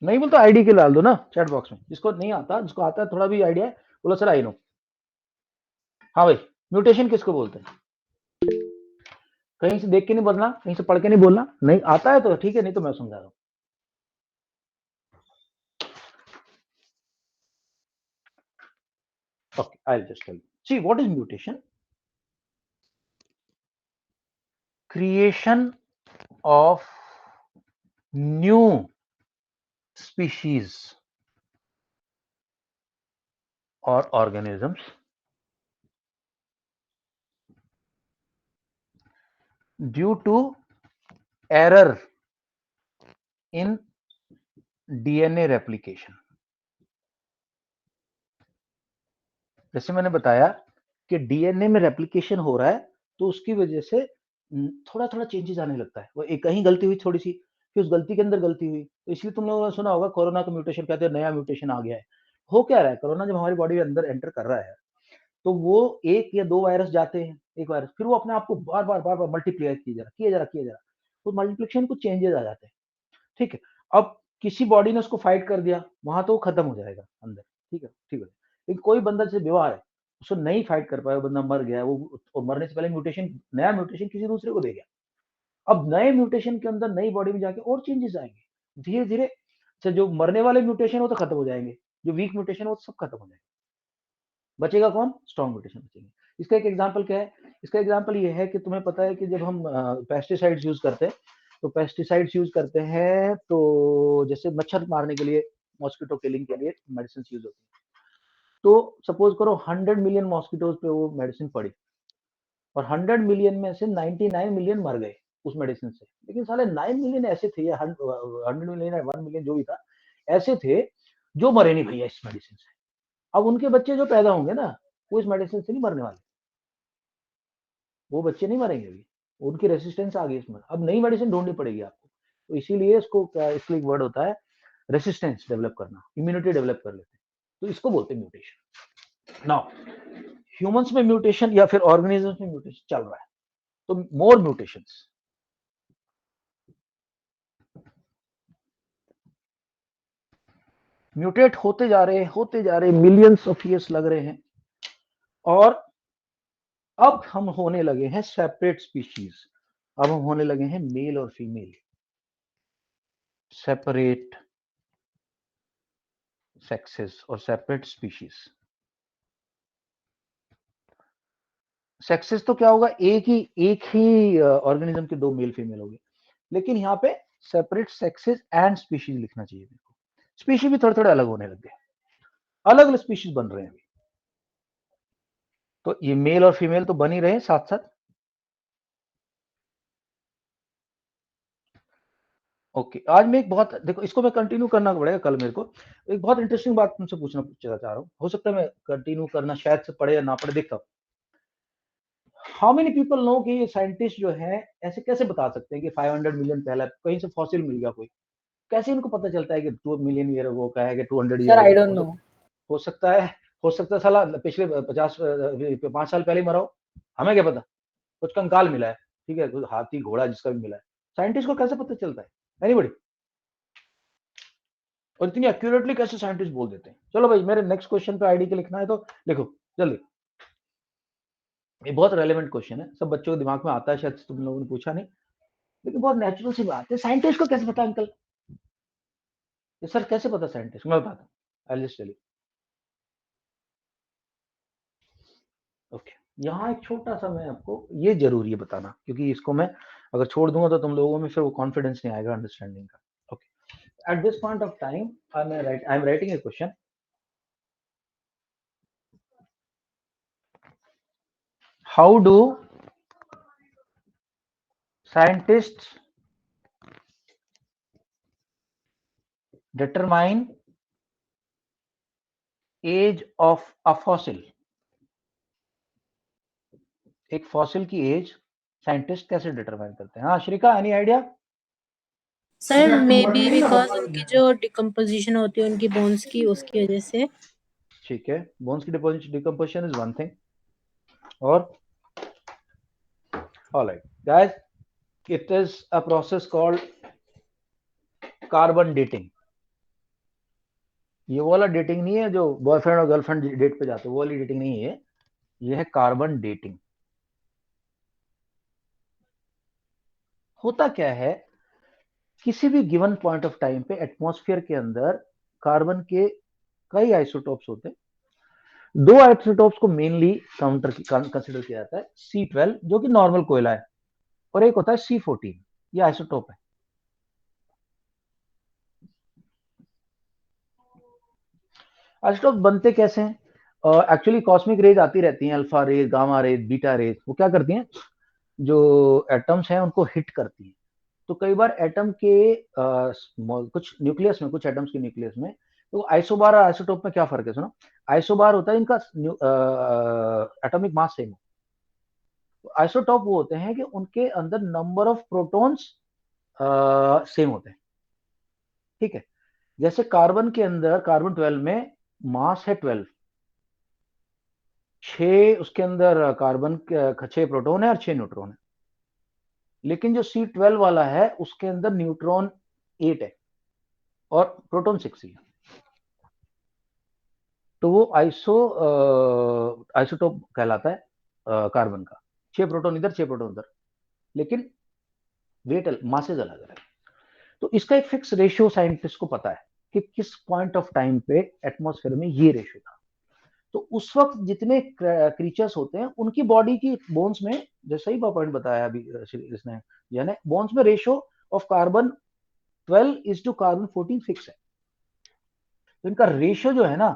नहीं बोलता आईडी के डाल दो ना चैट बॉक्स में, जिसको नहीं आता, जिसको आता है थोड़ा भी आइडिया है बोलो सर आई नो. हाँ भाई, म्यूटेशन किसको बोलते हैं? कहीं से देख के नहीं बोलना, कहीं से पढ़ के नहीं बोलना. नहीं आता है तो ठीक है, नहीं तो मैं समझा रहा हूं. Okay, I'll just tell you. See, what is mutation? Creation of new species or organisms due to error in DNA replication. जैसे मैंने बताया कि डीएनए में रेप्लिकेशन हो रहा है, तो उसकी वजह से थोड़ा थोड़ा चेंजेस आने लगता है। वो एक कहीं गलती हुई थोड़ी सी, फिर उस गलती के अंदर गलती हुई, तो इसलिए तुम लोगों ने सुना होगा कोरोना का म्यूटेशन, कहते हैं नया म्यूटेशन आ गया है। हो क्या रहा है, कोरोना जब हमारी बॉडी के अंदर एंटर कर रहा है, तो वो एक या दो वायरस जाते हैं, एक वायरस, फिर वो अपने आप को बार बार बार बार मल्टीप्लाई किया जा रहा, तो मल्टीप्लिकेशन को चेंजेस आ जाते हैं। ठीक है, अब किसी बॉडी ने उसको फाइट कर दिया, वहां तो वो खत्म हो जाएगा अंदर। ठीक है, ठीक है, लेकिन कोई बंदा जैसे बीमार है, उसको नहीं फाइट कर पाया, बंदा मर गया, वो और मरने से पहले म्यूटेशन, नया म्यूटेशन किसी दूसरे को दे गया। अब नए म्यूटेशन के अंदर नई बॉडी में जाके और चेंजेस आएंगे धीरे धीरे। अच्छा, जो मरने वाले म्यूटेशन वो तो खत्म हो जाएंगे, जो वीक म्यूटेशन वो सब खत्म हो जाएंगे, बचेगा कौन, स्ट्रॉन्ग म्यूटेशन बचेंगे। इसका एक एग्जांपल क्या है, इसका एग्जांपल ये है कि तुम्हें पता है कि जब हम पेस्टिसाइड्स यूज करते हैं, तो पेस्टिसाइड्स यूज करते हैं तो जैसे मच्छर मारने के लिए, मॉस्किटो किलिंग के लिए मेडिसिन यूज होती है। तो सपोज करो 100 मिलियन मॉस्किटोज पे वो मेडिसिन पड़ी, और 100 मिलियन में से 99 मिलियन मर गए उस मेडिसिन से, लेकिन साले 9 मिलियन ऐसे थे, या 100 मिलियन या 1 मिलियन जो भी था, ऐसे थे जो मरे नहीं भैया इस मेडिसिन से। अब उनके बच्चे जो पैदा होंगे ना, वो इस मेडिसिन से नहीं मरने वाले, वो बच्चे नहीं मरेंगे अभी, उनकी रेसिस्टेंस आ गई इसमें, अब नई मेडिसिन ढूंढनी पड़ेगी आपको। तो इसीलिए इसको क्या, इसलिए एक वर्ड होता है रेसिस्टेंस डेवलप करना, इम्यूनिटी डेवलप कर लेते हैं, तो इसको बोलते हैं म्यूटेशन। नाउ ह्यूमंस में म्यूटेशन या फिर ऑर्गेनिजम्स में म्यूटेशन चल रहा है, तो मोर म्यूटेशंस, म्यूटेट होते जा रहे, मिलियंस ऑफ ईयर्स लग रहे हैं, और अब हम होने लगे हैं सेपरेट स्पीशीज। अब हम होने लगे हैं मेल और फीमेल, सेपरेट सेक्सेस और सेपरेट स्पीशीज। सेक्सेस तो क्या होगा, एक ही ऑर्गेनिज्म के दो मेल फीमेल होंगे, लेकिन यहाँ पे सेपरेट सेक्सेस एंड स्पीशीज लिखना चाहिए। देखो स्पीशीज भी थोड़े थोड़े अलग होने लग गए, अलग अलग स्पीशीज बन रहे हैं अभी, तो ये मेल और फीमेल तो बन ही रहे हैं साथ साथ। ओके, आज मैं एक बहुत, देखो इसको मैं कंटिन्यू करना पड़ेगा कल मेरे को, एक बहुत इंटरेस्टिंग बात तुमसे पूछना चाह रहा हूँ, हो सकता है मैं कंटिन्यू करना शायद से पड़े या ना पड़े, देखता हूँ। हाउ मेनी पीपल नो कि ये साइंटिस्ट जो है ऐसे कैसे बता सकते हैं कि 500 मिलियन पहला कहीं से फॉसिल मिल गया कोई, कैसे इनको पता चलता है कि 2 मिलियन ईयर वो का है कि 200 ईयर सर आई वो डोंट का? नो। हो सकता है, हो सकता है साला पिछले 5 साल पहले ही मरा हो, हमें क्या पता, कुछ कंकाल मिला है, ठीक है, कुछ हाथी घोड़ा जिसका भी मिला है, साइंटिस्ट को कैसे पता चलता है, एनीबॉडी? और इतनी एक्यूरेटली कैसे साइंटिस्ट बोल देते हैं। चलो भाई, मेरे नेक्स्ट क्वेश्चन पे आईडी के लिखना है, तो लिखो जल्दी। ये बहुत रेलेवेंट क्वेश्चन है, सब बच्चों के दिमाग में आता है, शायद तुम लोगों ने पूछा नहीं, लेकिन बहुत नेचुरल सी बात है। साइंटिस्ट को कैसे पता अंकल, ये सर कैसे पता साइंटिस्ट, मैं बताता हूँ, I just tell you. Okay, यहाँ एक छोटा सा मैं आपको, ये जरूरी है बताना, क्योंकि इसको मैं अगर छोड़ दूंगा तो तुम लोगों में फिर वो कॉन्फिडेंस नहीं आएगा अंडरस्टैंडिंग का। Okay, at this point of time I am writing a question. How do scientists determine age of a fossil? एक फॉसिल की एज साइंटिस्ट कैसे डिटरमाइन करते हैं? हाँ Shrika, any idea? Sir maybe because उनकी जो डिकम्पोजिशन होती है उनकी बोन्स की, उसकी वजह से। ठीक है, बोन्स की डिकम्पोजिशन इज वन थिंग, और alright guys, it is a process called carbon dating. ये वाला डेटिंग नहीं है जो बॉयफ्रेंड और गर्लफ्रेंड डेट पे जाते, वो वाली डेटिंग नहीं है, ये है कार्बन डेटिंग। होता क्या है, किसी भी गिवन पॉइंट ऑफ टाइम पे एटमॉस्फेयर के अंदर कार्बन के कई आइसोटोप्स होते हैं। दो आइसोटोप्स को मेनली कंसिडर किया जाता है, C12 जो कि नॉर्मल कोयला है, और एक होता है C14, ये आइसोटोप है। आइसोटोप बनते कैसे हैं? एक्चुअली कॉस्मिक रेज आती रहती हैं, alpha rays, gamma rays, beta rays, वो क्या करती हैं, जो एटम्स हैं उनको हिट करती हैं। तो कई बार एटम के कुछ न्यूक्लियस में, कुछ एटम्स के न्यूक्लियस में, तो आइसोबार और आइसोटोप में क्या फर्क है सुनो। आइसोबार होता है इनका एटॉमिक मास सेम। आइसोटॉप वो होते हैं कि उनके अंदर नंबर ऑफ प्रोटॉन्स सेम होते हैं, ठीक है। जैसे कार्बन के अंदर, कार्बन 12 में मास है 12, 6 उसके अंदर कार्बन 6 प्रोटॉन है और 6 न्यूट्रॉन है। लेकिन जो C12 वाला है उसके अंदर न्यूट्रॉन 8 है और प्रोटॉन 6 ही है। तो वो आइसोटोप कहलाता है कार्बन का। 6 प्रोटॉन इधर, 6 प्रोटॉन उधर, लेकिन वेट मासेज अलग अलग है। तो इसका एक फिक्स रेशियो साइंटिस्ट को पता है कि किस पॉइंट ऑफ टाइम पे एटमॉस्फेयर में ये रेशियो था। तो उस वक्त जितने क्रीचर्स होते हैं उनकी बॉडी की बोन्स में, जैसे ही पॉइंट बताया अभी इसने, यानी बोन्स में ratio of carbon 12 is to carbon 14 fix है। तो इनका रेशियो जो है ना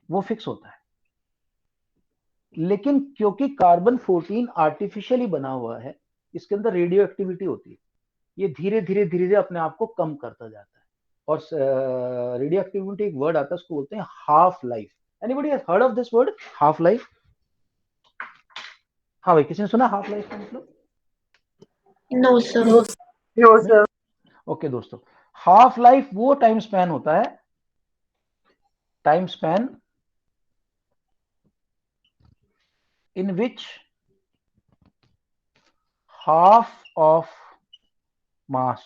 वो फिक्स होता है। लेकिन क्योंकि कार्बन 14 आर्टिफिशियली बना हुआ है, इसके अंदर रेडियो एक्टिविटी होती है, ये धीरे धीरे धीरे धीरे अपने आप को कम करता जाता है। और रेडियो एक्टिविटी एक वर्ड आता है, उसको बोलते हैं half life. Anybody has heard of this word, half life? हाँ भाई, किसी ने सुना हाफ लाइफ का मतलब? No sir. No sir. Okay दोस्तों, हाफ लाइफ वो टाइम स्पैन होता है, time span in which half of mass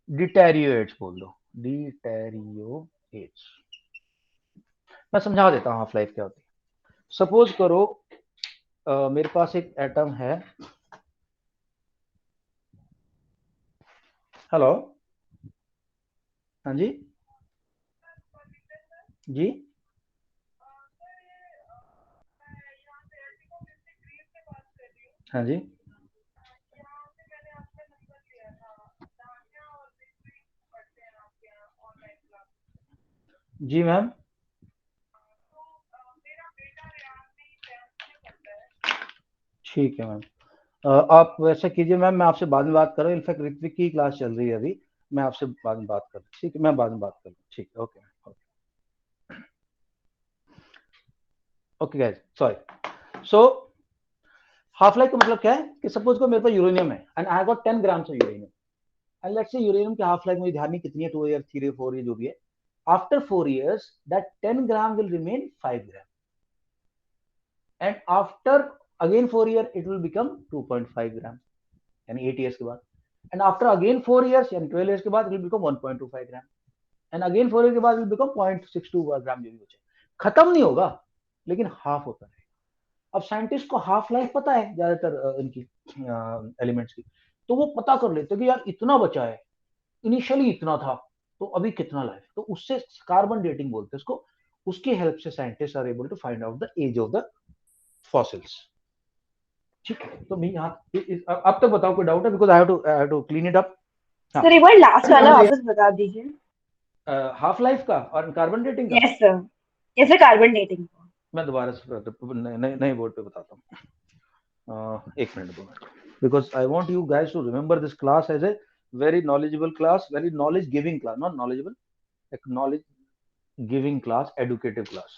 deteriorates, बोल दो deteriorates। मैं समझा देता हूँ हाफ लाइफ क्या होती है। सपोज करो मेरे पास एक एटम है। हेलो, हाँ जी जी, हाँ जी जी मैम। ठीक है मैम, आप वैसा कीजिए मैम, मैं आपसे बाद में बात कर रहा हूँ। इनफैक्ट ऋत्विक की क्लास चल रही है अभी, मैं आपसे बाद में बात कर, ठीक है, मैं बाद में बात कर, ठीक है, okay okay guys, sorry. So half life का मतलब क्या है कि सपोज को मेरे पास यूरेनियम है and I got 10 grams of uranium, and let's say uranium की हाफ लाइफ मुझे ध्यान नहीं कितनी है, 2 ईयर 3 ईयर 4 ईयर जो भी है। After 4 years that 10 gram will remain 5 gram, and after again 4 year it will become 2.5 gram, यानी 8 years के बाद। and after again 4 years यानी 12 years के बाद it will become 1.25 gram, and again 4 years के बाद it will become 0.62 gram, जो भी बचे। खत्म नहीं होगा लेकिन हाफ होता है। अब साइंटिस्ट को हाफ लाइफ पता है ज्यादातर इनकी एलिमेंट्स की, तो वो पता कर लेते कि यार इतना बचा है, इनिशियली इतना था, तो अभी कितना लाइफ, तो उससे कार्बन डेटिंग बोलते हैं इसको। उसकी हेल्प से scientist are able to find out the age of the fossils. ठीक है, तो मैं यहाँ अब तक बताओ कोई डाउट है? Because I have to clean it up. Sir एक बार लास्ट वाला वापस बता दीजिए। हाफ लाइफ का और कार्बन डेटिंग का। यस सर, कैसे कार्बन डेटिंग। मैं दोबारा नए बोर्ड पे बताता हूँ, एक मिनट दो minute, because I want you guys to remember this class as a very knowledgeable class, very knowledge giving class, not knowledgeable, like knowledge giving class, educative class.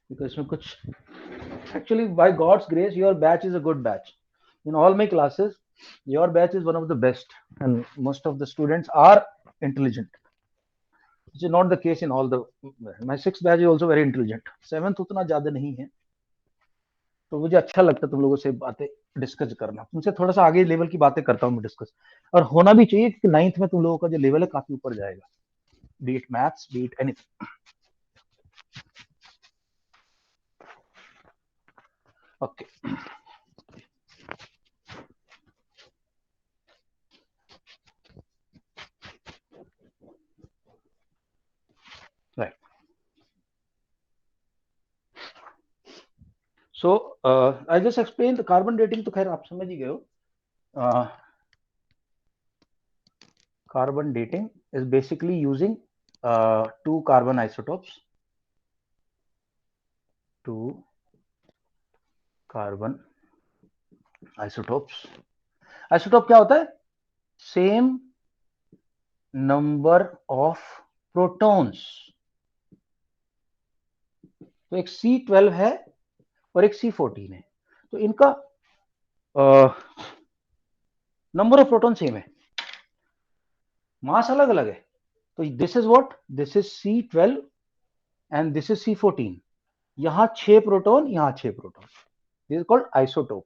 Because इसमें कुछ actually by God's grace your batch is a good batch. In all my classes your batch is one of the best and most of the students are intelligent, which is not the case in all the, my 6th batch is also very intelligent, 7th उतना ज्यादा नहीं है। तो मुझे अच्छा लगता है तुम लोगों से बातें डिस्कस करना, तुमसे थोड़ा सा आगे लेवल की बातें करता हूँ मैं डिस्कस, और होना भी चाहिए क्योंकि 9th में तुम लोगों का जो लेवल है काफी ऊपर जाएगा, B it maths B it anything. Okay, right. So I just explain the carbon dating, तो खैर आप समझ ही गए हो। Carbon dating is basically using 2 carbon isotopes, 2 carbon isotopes, isotope क्या होता है? Same number of protons. तो एक C12 है और एक C14 है, तो इनका नंबर ऑफ प्रोटॉन सेम है, मास अलग अलग है। तो this is what, this is C12 and this is C14। यहां 6 प्रोटॉन, यहां 6 proton, this is called isotope.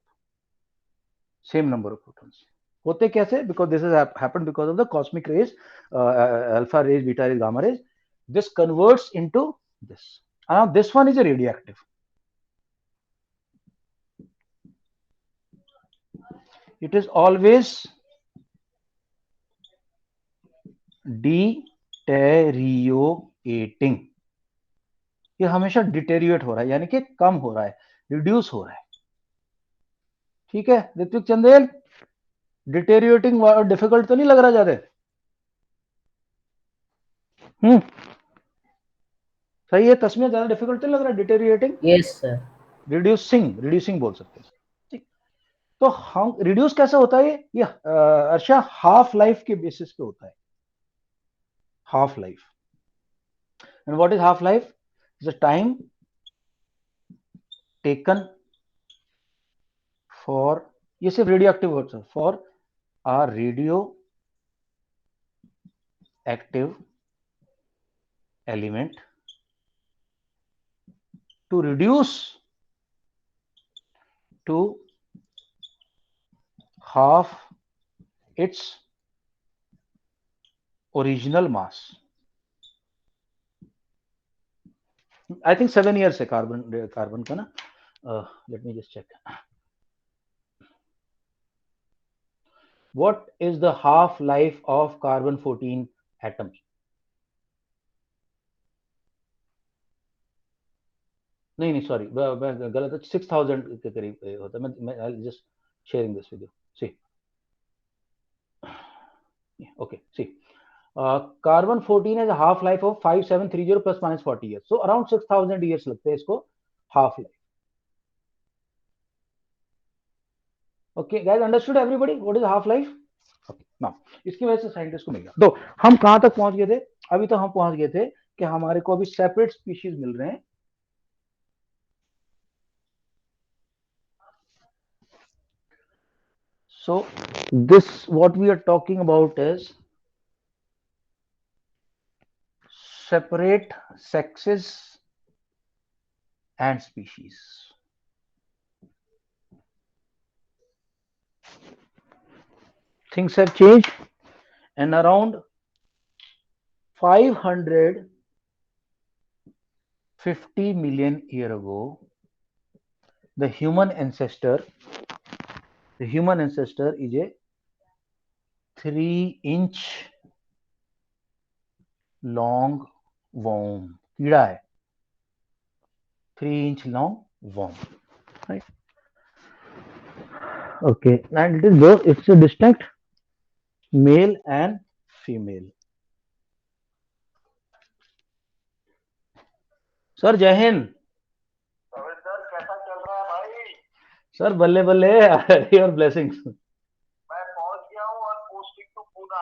Same number of protons होते कैसे? Because this is happened because of the cosmic rays, alpha rays, beta rays, gamma rays, this converts into this. Now this one is a radioactive. It is always deteriorating. ये हमेशा deteriorate हो रहा है, यानी कि कम हो रहा है, रिड्यूस हो रहा है। ठीक है ऋत्विक चंदेल, डिटेरिएटिंग डिफिकल्ट तो नहीं लग रहा ज्यादा? सही है तस्मीर, ज्यादा डिफिकल्ट तो नहीं लग रहा? Deteriorating, yes sir. Reducing, reducing बोल सकते हैं। ठीक, तो हम रिड्यूस कैसे होता है? ये अर्षा हाफ लाइफ के बेसिस पे होता है। Half life, and what is half life? Is a time taken for, ये सिर्फ रेडियो एक्टिव होता है, for uh radio active element to reduce to half its original mass. I think 7 years है carbon का ना। let me just check. What is the half life of carbon 14 atoms? नहीं sorry, गलत है, 6000 के करीब होता है। मैं just sharing this with you, see okay, see carbon 14 has a half life of 5730 plus minus 40 years, so around 6000 years लगते हैं इसको half life. Okay guys, understood everybody what is half life? Okay, now इसकी वजह से scientist को मिल गया। तो हम कहां तक पहुंच गए थे? अभी तो हम पहुंच गए थे कि हमारे को अभी सेपरेट स्पीशीज मिल रहे हैं। So this what we are talking about is separate sexes and species. Things have changed, and around 550 million years ago, the human ancestor is a 3-inch long worm. कीड़ा है, 3-inch long worm, right? Okay, and it is both, it's a distinct male and female. Sir जय Hind. Sir कैसा चल रहा है भाई? Sir बल्ले बल्ले, योर ब्लेसिंग्स। मैं पहुंच गया हूँ और posting to Poona.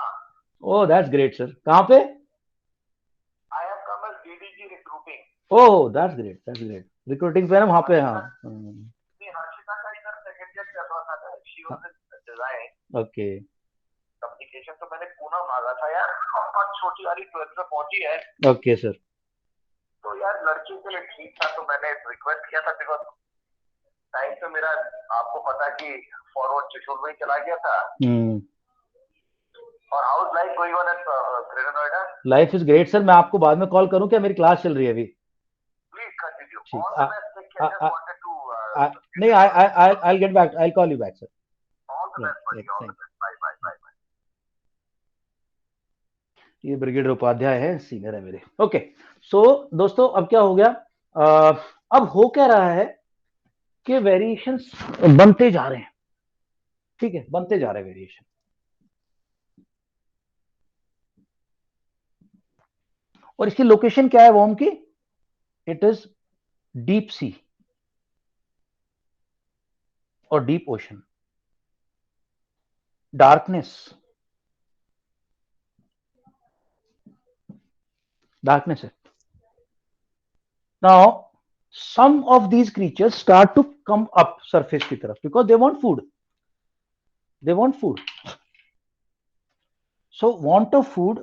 Oh that's great sir. कहाँ पे? I have come as DDG recruiting. Oh that's great, that's great. Recruiting पे ना वहाँ पे, हाँ। हर्षिता का इधर सेकंड ईयर चल रहा था, she was in design okay, communication, तो मैंने पूना मांगा था यार, और छोटी वाली 12th में पहुंची है। Okay sir. तो यार लड़की के लिए ठीक था, तो मैंने रिक्वेस्ट किया था, बिकॉज टाइम पे मेरा आपको पता कि फॉरवर्ड चिशुल में चला गया था। और how's life going on at Greater Noida? Life is great sir. मैं आपको बाद में कॉल करूं क्या? मेरी क्लास चल रही है अभी। Please continue. ठीक, all the best, take care, just wanted to नहीं, I'll get back, I'll call you back sir. All the best buddy, all the best, bye bye bye. ये ब्रिगेडियर उपाध्याय है, सीनियर है मेरे। ओके, सो दोस्तों अब क्या हो गया? अब हो क्या रहा है कि वेरिएशंस बनते जा रहे हैं। ठीक है, बनते जा रहे हैं वेरिएशन। और इसकी लोकेशन क्या है वॉर्म की? इट इज डीप सी और डीप ओशन। darkness है. Now some of these creatures start to come up surface की तरफ because they want food. So want of food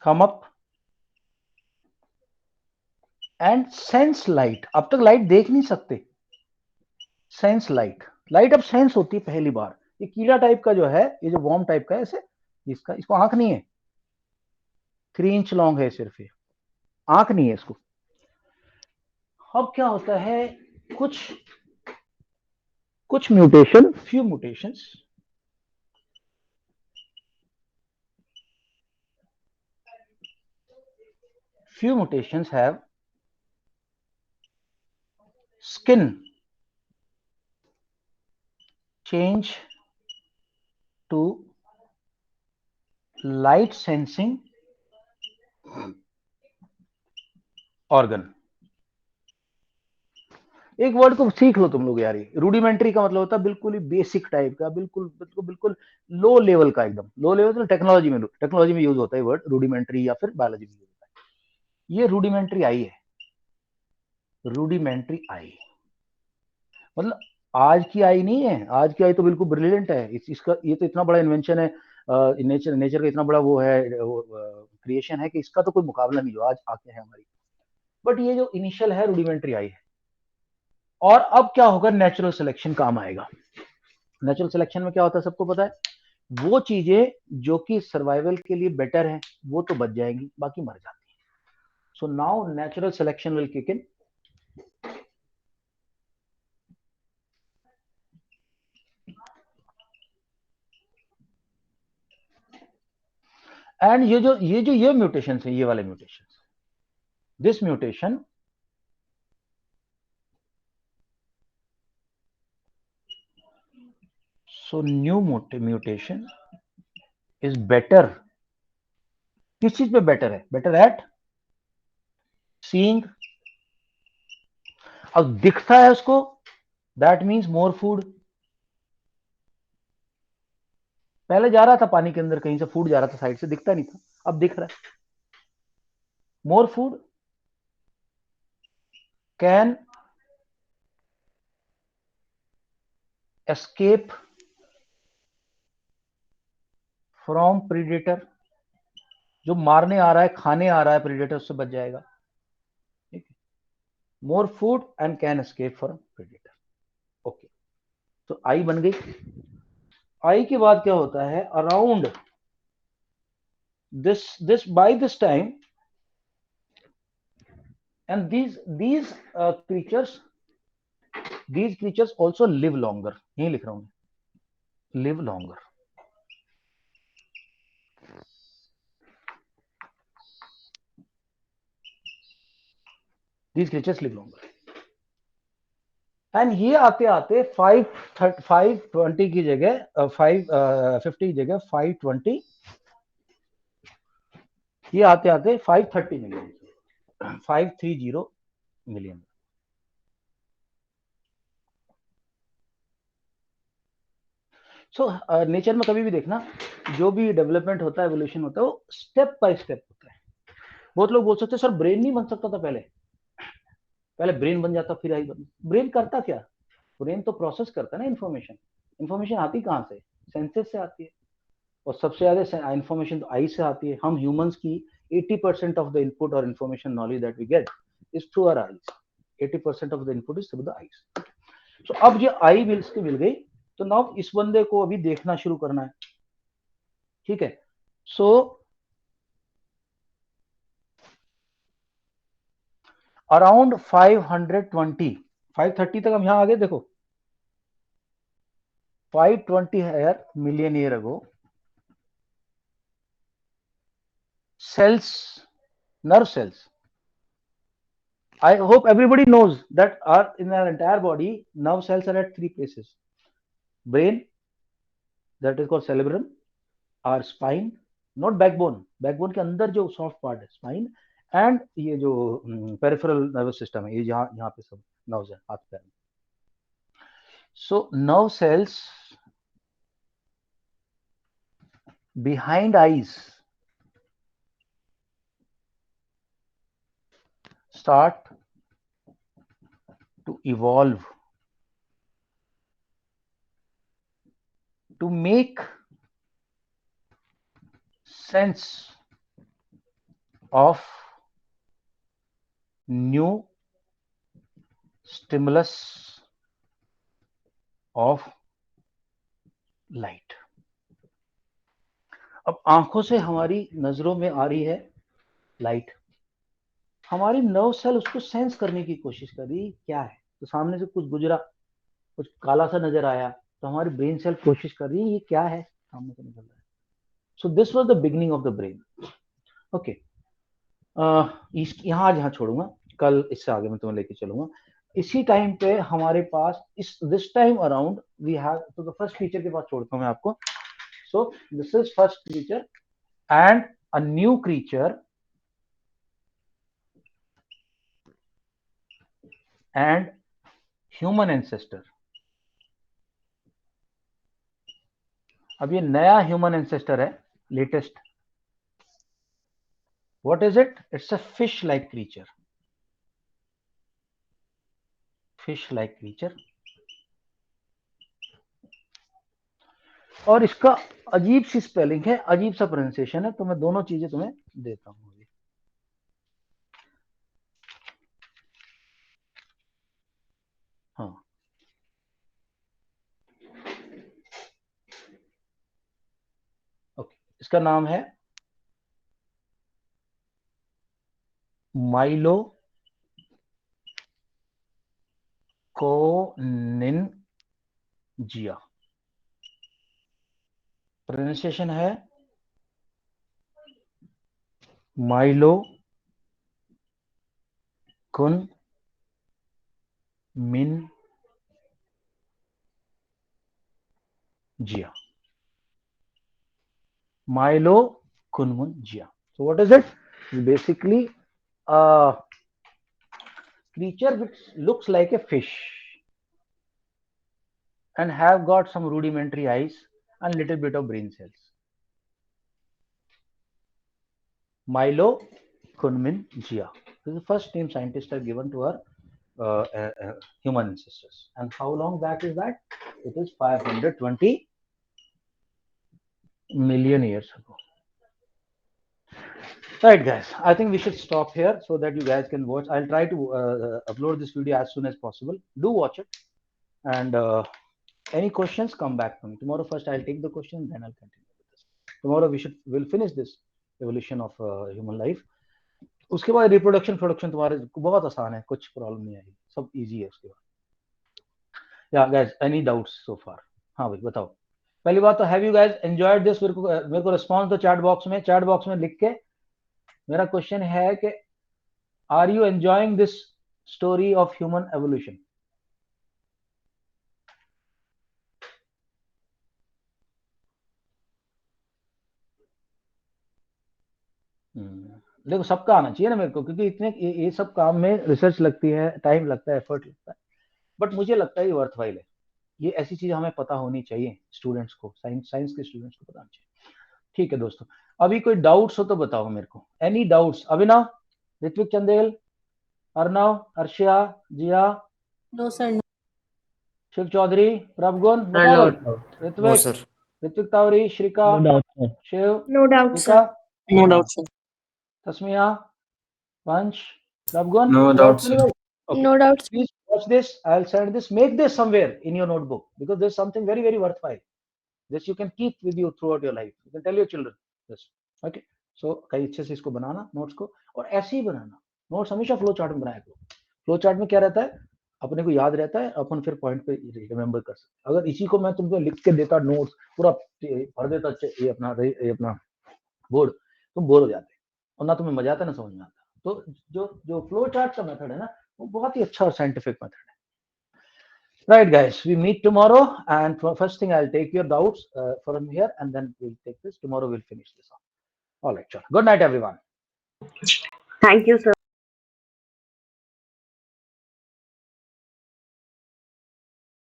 come up and sense light. अब तक light देख नहीं सकते. Sense light अब सेंस होती है पहली बार. ये कीड़ा टाइप का जो है, ये जो वॉर्म टाइप का है, ऐसे इसको आंख नहीं है, 3 इंच लॉन्ग है सिर्फ, ये आंख नहीं है इसको. अब क्या होता है, कुछ mutation, few mutations have skin change to light sensing organ. एक वर्ड को सीख लो तुम लोग यार. ये रूडिमेंट्री का मतलब होता है बिल्कुल ही बेसिक टाइप का, बिल्कुल लो लेवल का, एकदम लो लेवल. तो टेक्नोलॉजी में यूज होता है वर्ड रूडिमेंट्री, या फिर बायोलॉजी में यूज होता है. ये रूडिमेंट्री आई है. रूडिमेंट्री आई मतलब आज की आई नहीं है. आज की आई तो बिल्कुल ब्रिलियंट है. इसका ये तो इतना बड़ा इन्वेंशन है, नेचर का इतना बड़ा वो है, क्रिएशन है कि इसका तो कोई मुकाबला नहीं जो आज आके है हमारी. बट ये जो इनिशियल है रूडिमेंट्री आई है. और अब क्या होगा, नेचुरल सिलेक्शन काम आएगा. नेचुरल सिलेक्शन में क्या होता है सबको पता है. वो चीजें जो कि सर्वाइवल के लिए बेटर है वो तो बच जाएंगी, बाकी मर जाती है. So now natural selection will kick in. And ये म्यूटेशन है, ये वाले mutation, this mutation so new mutation is better. किस चीज पे बेटर है? Better at seeing. अब दिखता है उसको, दैट मीन्स मोर फूड. पहले जा रहा था पानी के अंदर, कहीं से फूड जा रहा था साइड से, दिखता नहीं था, अब दिख रहा है. More food can escape from predator. जो मारने आ रहा है, खाने आ रहा है प्रीडेटर, उससे बच जाएगा. ठीक है. More food and can escape from predator. Okay, तो आई बन गई. आई के बाद क्या होता है, around this by this time, and these creatures also live longer. यही लिख रहा हूं, live longer. These creatures live longer. And ये आते आते 520 की जगह 550 की जगह 520, ये आते आते 530 मिलियन, 530 मिलियन. सो नेचर में कभी भी देखना, जो भी डेवलपमेंट होता है, एवोल्यूशन होता है, वो स्टेप बाय स्टेप होता है. बहुत लोग बोल सकते हैं सर ब्रेन नहीं बन सकता था पहले ब्रेन बन जाता फिर आई बन. ब्रेन करता क्या? ब्रेन तो प्रोसेस करता है ना इंफॉर्मेशन आती कहाँ से? सेंसेस से आती है. और सबसे ज्यादा इंफॉर्मेशन तो आई से आती है. हम ह्यूमंस की 80% ऑफ द इनपुट और information knowledge that we get is through our eyes. 80% of the input is through the eyes. So अब ये आई मिल गई, तो नाउ इस बंदे को अभी देखना शुरू करना है. ठीक है. सो अराउंड 530 तक हम यहां आ गए. देखो 520 million year ago, cells, nerve cells. I hope everybody knows that in our entire body, nerve cells are at 3 places. Brain, that is called cerebrum, our spine, not backbone. Backbone के अंदर जो soft part है spine, and ये जो peripheral nervous system है, ये यहाँ पे सब नर्व्स है हाथ पैर में. So nerve cells behind eyes start to evolve to make sense of new stimulus of light. अब आंखों से हमारी नजरों में आ रही है लाइट, हमारी नर्व सेल उसको सेंस करने की कोशिश कर रही क्या है. तो सामने से कुछ गुजरा, कुछ काला सा नजर आया, तो हमारी ब्रेन सेल कोशिश कर रही है ये क्या है सामने से निकल रहा है. So this was the beginning of the brain. Okay, यहाँ छोड़ूंगा, कल इससे आगे मैं तुम्हें लेके चलूंगा. इसी टाइम पे हमारे पास this time around we have, तो फर्स्ट फीचर के पास छोड़ता हूं मैं आपको. So this is first feature and a new creature and human ancestor. अब ये नया ह्यूमन एंसेस्टर है, latest. What is it? It's a fish like creature. Fish like creature. और इसका अजीब सी स्पेलिंग है, अजीब सा प्रोनाउंसिएशन है, तो मैं दोनों चीजें तुम्हें देता हूं. हाँ, ओके, इसका नाम है माइलो कोनिनजिया. प्रोनाउंसिएशन है Myllokunmingia. Myllokunmingia. So what is it? Basically a creature which looks like a fish and have got some rudimentary eyes and little bit of brain cells. Milo Kunmin Jia. This is the first name scientists have given to our human ancestors. And how long back is that? It is 520 million years ago. Right, guys, I think we should stop here so that you guys can watch. I'll try to upload this video as soon as possible. Do watch it, and any questions, come back to me tomorrow. First I'll take the question, then I'll continue with this. Tomorrow we'll finish this evolution of human life. उसके बाद reproduction production तुम्हारे बहुत आसान है, कुछ problem नहीं आएगी, सब इजी है उसके बाद. या गाइस, एनी डाउट्स सो फार? हाँ भाई बताओ. पहली बात तो have you guys enjoyed this? मेरे को रिस्पांस दो चैट बॉक्स में लिख के. मेरा क्वेश्चन है कि are you enjoying this story of human evolution? देखो, सबका आना चाहिए ना मेरे को, क्योंकि इतने ये सब काम में रिसर्च लगती है, टाइम लगता है, एफर्ट लगता है, बट मुझे लगता है ये वर्थवाइल है. ये ऐसी चीज हमें पता होनी चाहिए स्टूडेंट्स को, साइंस के स्टूडेंट्स को पता होना चाहिए. ठीक है दोस्तों, अभी कोई डाउट्स हो तो बताओ मेरे को. Any doubts? Abhinav, Ritvik Chandel, Arnav, Arshia, Jiya? No sir. Shiv Chaudhary, Prabhgun, Ritvik Tawari, Shrika, Shiv, No doubt, Shrika, sir. No doubt, sir. Tasmia, Vansh, Prabhgun? No doubt, sir. Okay. No doubt. Please watch this. I'll send this. Make this somewhere in your notebook, because there's something very, very worthwhile. This you can keep with you throughout your life. You can tell your children this. Okay. So कई अच्छे से इसको बनाना notes को, और ऐसे ही बनाना. Notes हमेशा flow chart में बनाया करो. फ्लो चार्ट में क्या रहता है, अपने को याद रहता है, अपन फिर पॉइंट पे रिमेम्बर कर सकते. अगर इसी को मैं तुमको लिख के देता नोट्स पूरा भर देता ये अपना बोर्ड, तुम बोर हो जाते और ना तुम्हें मजा आता ना समझ में आता. तो जो फ्लो चार्ट का मेथड है ना, वो बहुत ही अच्छा और साइंटिफिक मेथड है. Right, guys, we meet tomorrow, and first thing I'll take your doubts from here, and then we'll take this. Tomorrow we'll finish this off. All right, sure. Good night, everyone. Thank you sir.